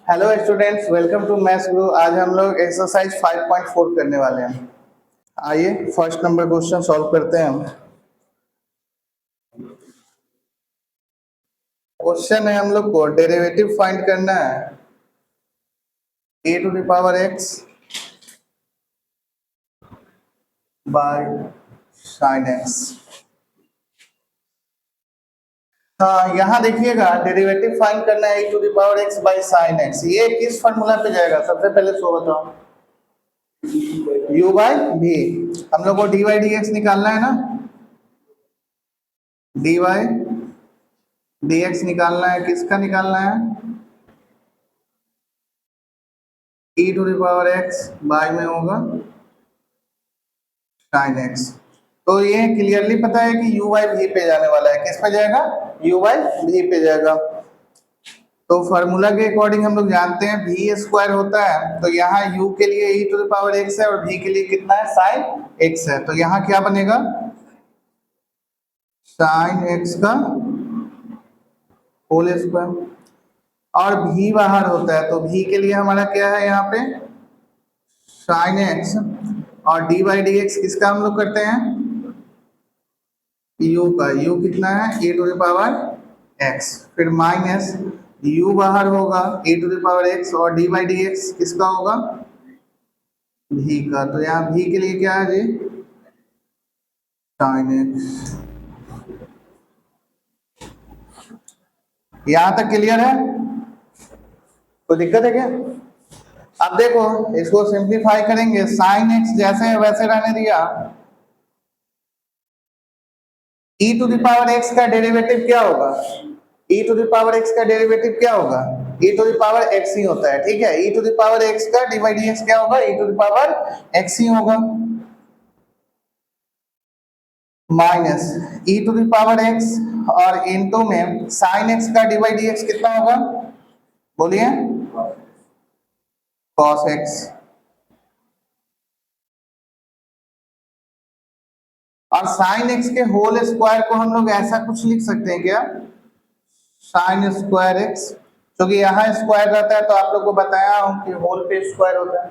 Hello students, welcome to Maths Guru. आज हम लोग एक्सरसाइज 5.4 करने वाले हैं। आइए फर्स्ट नंबर क्वेश्चन सॉल्व करते हैं हम। क्वेश्चन है हम लोग को डेरिवेटिव फाइंड करना है e⁻x बाय sin x। हाँ, यहाँ देखिएगा डेरिवेटिव फाइंड करना है e⁻x बाय sin x। ये किस फॉर्मूला पे जाएगा? सबसे पहले सो बताओ। u by v। हम लोग को dy dx निकालना है ना, dy dx निकालना है। किसका निकालना है? e⁻x बाय में होगा sin x। तो ये क्लियरली पता है कि u बाय v पे जाने वाला है। किस पे जाएगा? u बाय v पे जाएगा। तो फॉर्मूला के अकॉर्डिंग हम लोग जानते हैं v स्क्वायर होता है, तो यहाँ u के लिए e⁻x है और v के लिए कितना है? sin x है। तो यहाँ क्या बनेगा? sin x का होल स्क्वायर। और v बाहर होता है, तो v के लिए हमारा क्या है यहाँ पे? sin x। और dy dx किसका हम लोग करते हैं? u का। u कितना है? e⁻x। फिर माइनस u बाहर होगा e⁻x और dy dx किसका होगा? v का। तो यहाँ v के लिए क्या है जी? sin x। यहां तक क्लियर है? कोई दिक्कत है क्या? अब देखो, इसको सिंप्लीफाई करेंगे। sin x जैसे है वैसे रहने दिया। e⁻x का डेरिवेटिव क्या होगा? e⁻x का डेरिवेटिव क्या होगा? e⁻x ही होता है, ठीक है। e⁻x का dy dx क्या होगा? e⁻x ही होगा। माइनस e⁻x और इनटू में sin x का dy dx कितना होगा? बोलिए। cos x। और sin x के होल स्क्वायर को हम लोग ऐसा कुछ लिख सकते हैं क्या? sin square x। क्योंकि यहाँ स्क्वायर रहता है तो आप लोग को बताया हूं कि होल पे स्क्वायर होता है।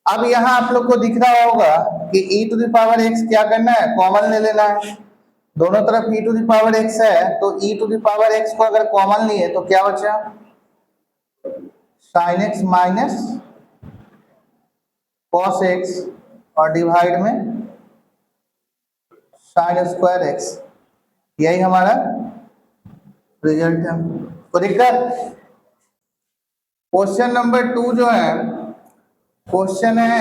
अब यहाँ आप लोग को दिख रहा होगा कि e⁻x क्या करना है? कॉमन ले लेना है। दोनों तरफ e⁻x है, तो e⁻x को अगर कॉमन लिए तो क्या बचा? sin x minus cos x और डिवाइड में sin स्क्वायर x। यही हमारा रिजल्ट है। तो दिक्कत। क्वेश्चन नंबर 2 जो है, क्वेश्चन है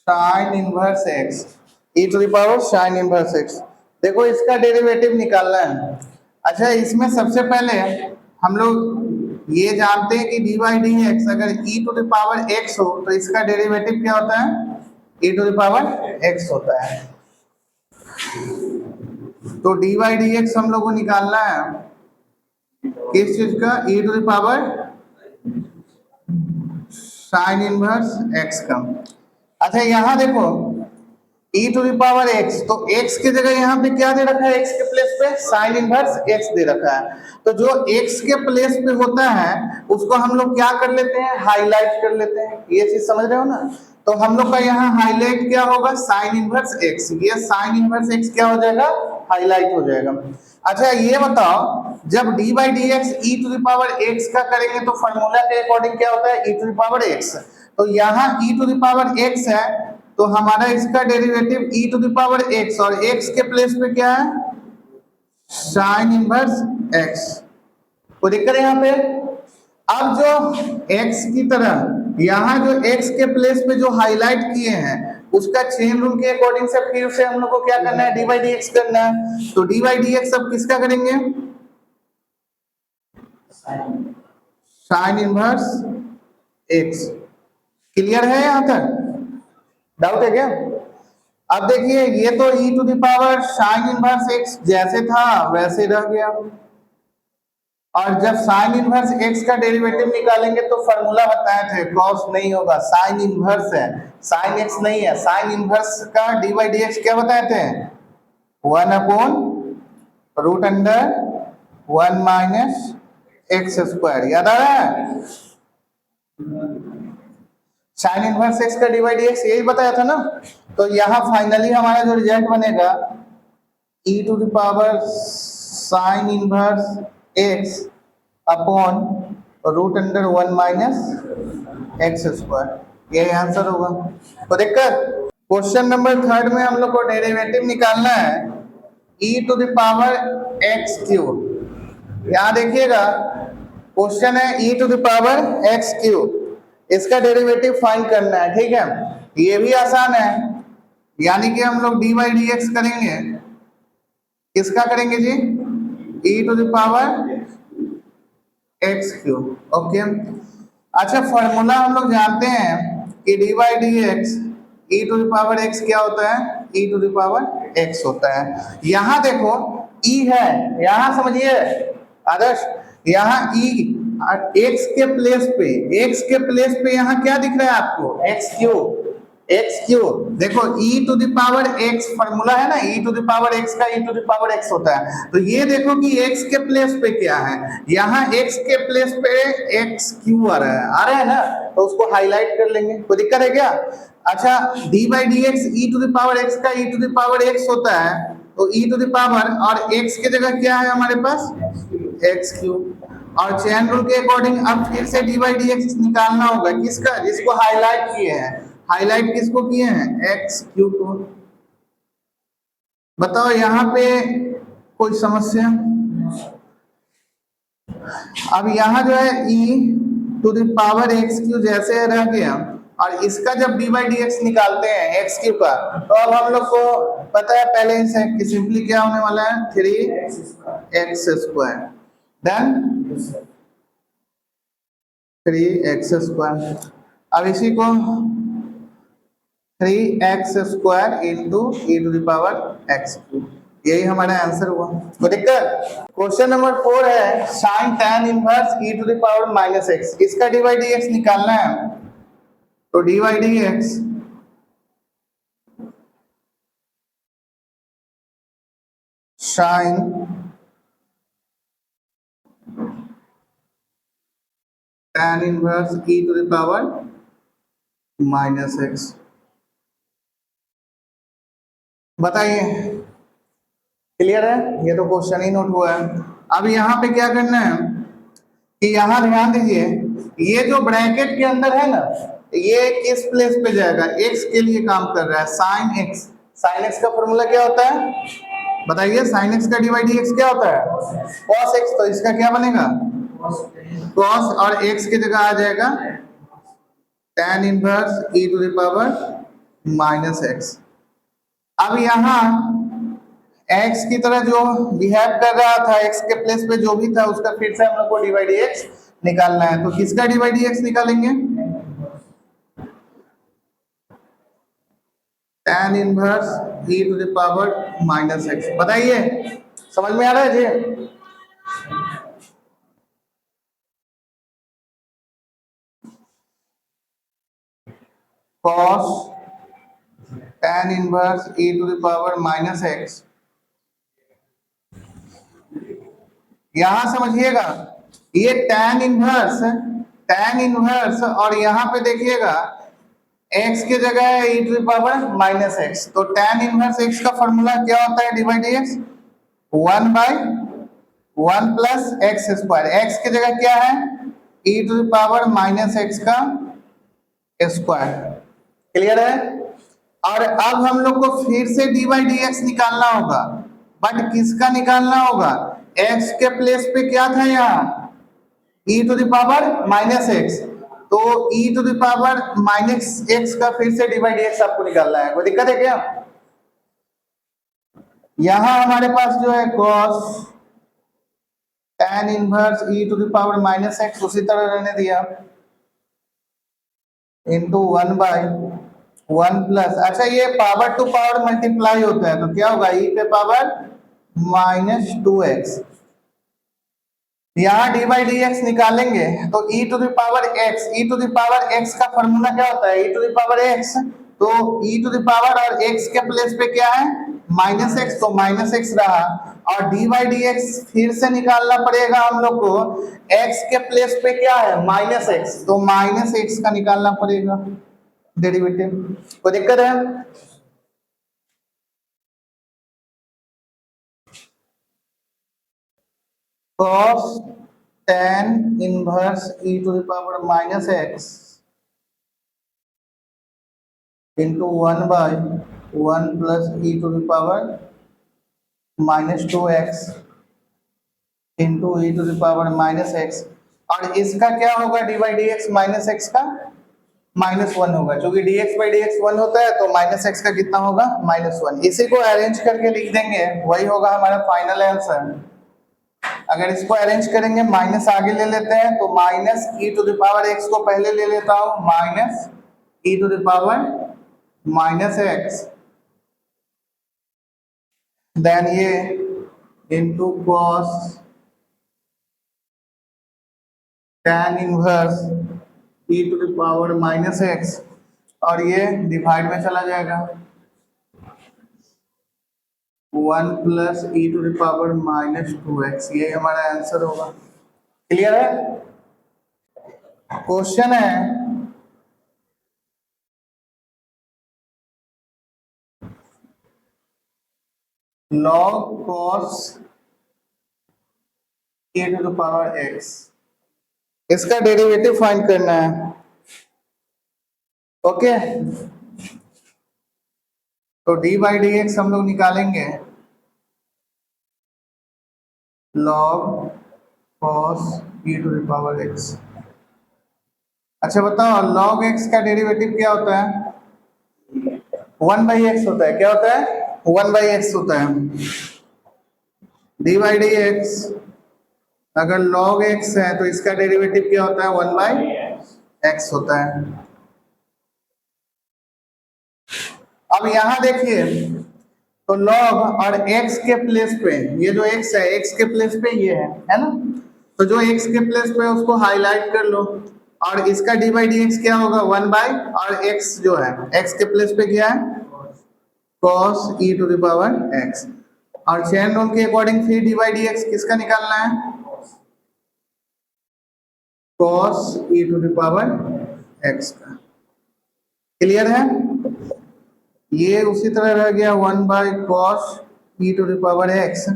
sin inverse x। sin inverse x। देखो, इसका डेरिवेटिव निकालना है। अच्छा, इसमें सबसे पहले हम लोग ये जानते हैं कि dy dx अगर e⁻x हो तो इसका डेरिवेटिव क्या होता है? e⁻x होता है। तो dy dx हम लोग को निकालना है किस चीज का? sin इनवर्स x का। अच्छा, यहां देखो e⁻x, तो x की जगह यहाँ पे क्या दे रखा है? x के प्लेस पे sin इनवर्स x दे रखा है। तो जो x के प्लेस पे होता है उसको हम लोग क्या कर लेते हैं? हाईलाइट कर लेते हैं। ये चीज समझ रहे हो ना? तो हम लोग का यहाँ हाईलाइट क्या होगा? sin inverse x। ये sin इनवर्स x क्या हो जाएगा? हाईलाइट हो जाएगा। अच्छा, ये बताओ, जब dy dx e⁻x का करेंगे तो फॉर्मूला के अकॉर्डिंग क्या होता है? e⁻x। तो यहाँ e⁻x है, तो हमारा इसका डेरिवेटिव e⁻x और x के प्लेस पे क्या है? sin inverse x। कोई दिक्कत है यहाँ पे? अब जो x की तरह यहाँ जो x के प्लेस पे जो हाईलाइट किए हैं उसका चेन रूल के अकॉर्डिंग से फिर से हम लोग को क्या करना है? dy dx करना है। तो dy dx अब किसका करेंगे? sin inverse x। क्लियर है यहाँ तक? डाउट है क्या? अब देखिए, ये तो sin इनवर्स x जैसे था वैसे रह गया। और जब sin इनवर्स x का डेरिवेटिव निकालेंगे तो फॉर्मूला बताए थे, cos नहीं होगा, sin इनवर्स है, sin x नहीं है। sin इनवर्स का dy dx क्या बताए थे? 1/√1 माइनस एक्स स्क्वायर। याद आ रहा है? साइन इनवर्स एक्स का डिवाइड एक्स, यही बताया था ना। तो यहाँ फाइनली हमारा जो रिजल्ट बनेगा e⁻ sine inverse x upon √1 minus x square, यही आंसर होगा। तो दिक्कत क्वेश्चन नंबर 3 में हम लोग को डेरिवेटिव निकालना है e⁻x³। यहाँ देखिएगा क्वेश्चन है e⁻x³, इसका डेरिवेटिव फाइंड करना है, ठीक है। ये भी आसान है, यानी कि हम लोग dy dx करेंगे। किसका करेंगे जी? e⁻x³। ओके, अच्छा फॉर्मूला हम लोग जानते हैं कि dy dx e⁻x क्या होता है? e⁻x होता है। यहाँ देखो e है, यहाँ समझिए आदर्श, यहाँ e x के प्लेस पे यहाँ क्या दिख रहा है आपको? x3। देखो e⁻x फॉर्मूला है ना, e⁻x का e⁻x होता है। तो ये देखो कि x के प्लेस पे क्या है, यहाँ x के प्लेस पे x3 आ रहा है ना, तो उसको हाईलाइट कर लेंगे। कोई दिक्कत है क्या? अच्छा dy dx e⁻x का e⁻x होता है, तो e⁻, और x की जगह क्या है हमारे पास? x3। और चेन रूल के अकॉर्डिंग अब फिर से dy dx निकालना होगा। किसका? जिसको हाईलाइट किए हैं। हाईलाइट किसको किए हैं? x3 को। बताओ यहाँ पे कोई समस्या? अब यहाँ जो है e⁻x³ जैसे रह गया, और इसका जब dy dx निकालते हैं x³ का, तो अब हम लोग को पता है पहले से सिंपली क्या होने वाला है? 3x²। Done, 3x²। अब इसी को 3x² इंटू e⁻x³, यही हमारा आंसर हुआ। तो दिक्कत क्वेश्चन नंबर 4 है साइन tan इनवर्स e⁻−x, इसका dy dx निकालना है। तो dy dx sine tan inverse e⁻−x, बताइए क्लियर है? ये तो क्वेश्चन ही नोट हुआ है। अब यहाँ पे क्या करना है कि यहाँ ध्यान दीजिए, ये जो ब्रैकेट के अंदर है ना, ये किस प्लेस पे जाएगा? x के लिए काम कर रहा है, साइन x। साइन x का फॉर्मूला क्या होता है बताइए? साइन x का dy dx क्या होता है? cos x। तो इसका क्या बनेगा? cos, और x की जगह आ जाएगा tan इनवर्स e⁻−x। अब यहाँ x की तरह जो बिहेव कर रहा था, x के प्लेस पे जो भी था, उसका फिर से हम लोग को dy dx निकालना है। तो किसका dy dx निकालेंगे? tan inverse e⁻−x। बताइए समझ में आ रहा है जी? cos tan इनवर्स e⁻−x, यहां समझिएगा ये tan इनवर्स, और यहाँ पे देखिएगा x की जगह है e⁻−x। तो tan इनवर्स x का फॉर्मूला क्या होता है? dy dx 1/1 plus x²। x की जगह क्या है? e⁻−x का स्क्वायर। क्लियर है? और अब हम लोग को फिर से dy dx निकालना होगा, बट किसका निकालना होगा? x के प्लेस पे क्या था यहाँ? e⁻−x। तो e⁻−x का फिर से dy dx आपको निकालना है। कोई दिक्कत है क्या? यहाँ हमारे पास जो है cos tan इनवर्स e⁻−x उसी तरह रहने दिया, इंटू 1/1 प्लस, अच्छा ये पावर टू पावर मल्टीप्लाई होता है, तो क्या होगा? e पे पावर -2x। यहाँ dy dx निकालेंगे तो e⁻x का फॉर्मूला क्या होता है? e⁻x। तो e⁻ और x के प्लेस पे क्या है? माइनस एक्स, तो माइनस एक्स रहा, और डी बाई डी एक्स फिर से निकालना पड़ेगा हम लोग को, एक्स के प्लेस पे क्या है माइनस एक्स, तो माइनस एक्स का निकालना पड़ेगा डेरिवेटिव। कोई दिक्कत है? cos tan inverse e to the power minus x into 1/1 plus e to the power minus 2x into e to the power minus x, और इसका क्या होगा d by d x minus x का -1 होगा, क्योंकि dx बाई डी एक्स 1 होता है, तो माइनस एक्स का कितना होगा -1। इसी को अरेंज करके लिख देंगे, वही होगा हमारा फाइनल आंसर। अगर इसको अरेंज करेंगे, माइनस आगे ले लेते हैं, तो minus E to the power X को पहले ले लेता हूं, minus E to the power minus X, then ये into cos tan inverse e to the power minus x, और ये डिवाइड में चला जाएगा 1 plus e to the power minus 2x, ये हमारा आंसर होगा। क्लियर है? क्वेश्चन है log cos e to the power x, इसका डेरिवेटिव फाइंड करना है। ओके, तो डी बाई डी एक्स हम लोग निकालेंगे log cos e to the power x। अच्छा बताओ, log x का डेरिवेटिव क्या होता है? 1/x होता है। क्या होता है? 1/x होता है। डी बाई डी एक्स अगर log x है, तो इसका डेरिवेटिव क्या होता है? 1/x होता है। अब यहां देखिए, तो log और x के प्लेस पे, ये जो x है, x के प्लेस पे ये है ना, तो जो x के प्लेस पे उसको हाईलाइट कर लो, और इसका डी बाई डी एक्स क्या होगा? 1 और x जो है, x के प्लेस पे क्या है? cos e to the power x, और चेन रूल के अकॉर्डिंग फिर डी बाई डी एक्स किसका निकालना है? cos e to the power x का। क्लियर है? ये उसी तरह रह गया 1/cos e to the power x।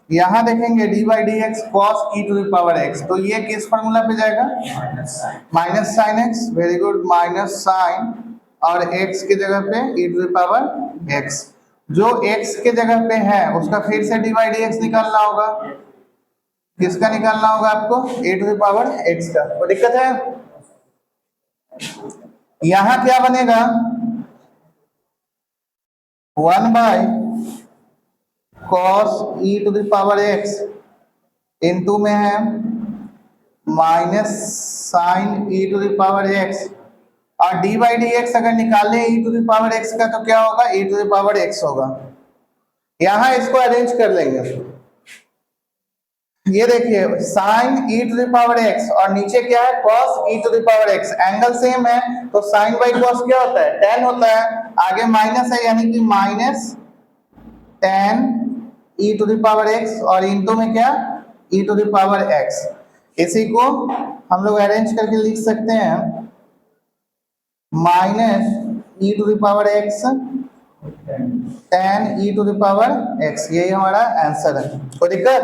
यहां देखेंगे d by d x cos e to the power x, तो ये किस फॉर्मूला पे जाएगा? Minus sine x, very good, minus sine, और x की जगह पे e to the power x। जो x के जगह पे है उसका फिर से डी बाई डी एक्स निकालना होगा। किसका निकालना होगा आपको? e to the power x का। कोई दिक्कत है? यहां क्या बनेगा? 1/cos e to the power x into में है minus sine e to the power x, और डी बाई डी एक्स अगर निकाले e to the power x का, तो क्या होगा? e to the power x होगा। यहां इसको अरेंज कर लेंगे। ये देखिए, sine e to the power x, और नीचे क्या है? cos e to the power x, angle same है, तो साइन बाई cos क्या होता है? tan होता है। आगे माइनस है, यानी कि minus tan e to the power x, और इनटू में क्या? e to the power x। इसी को हम लोग अरेंज करके लिख सकते हैं minus e to the power x tan e to the power x, यही हमारा आंसर है। कोई दिक्कत?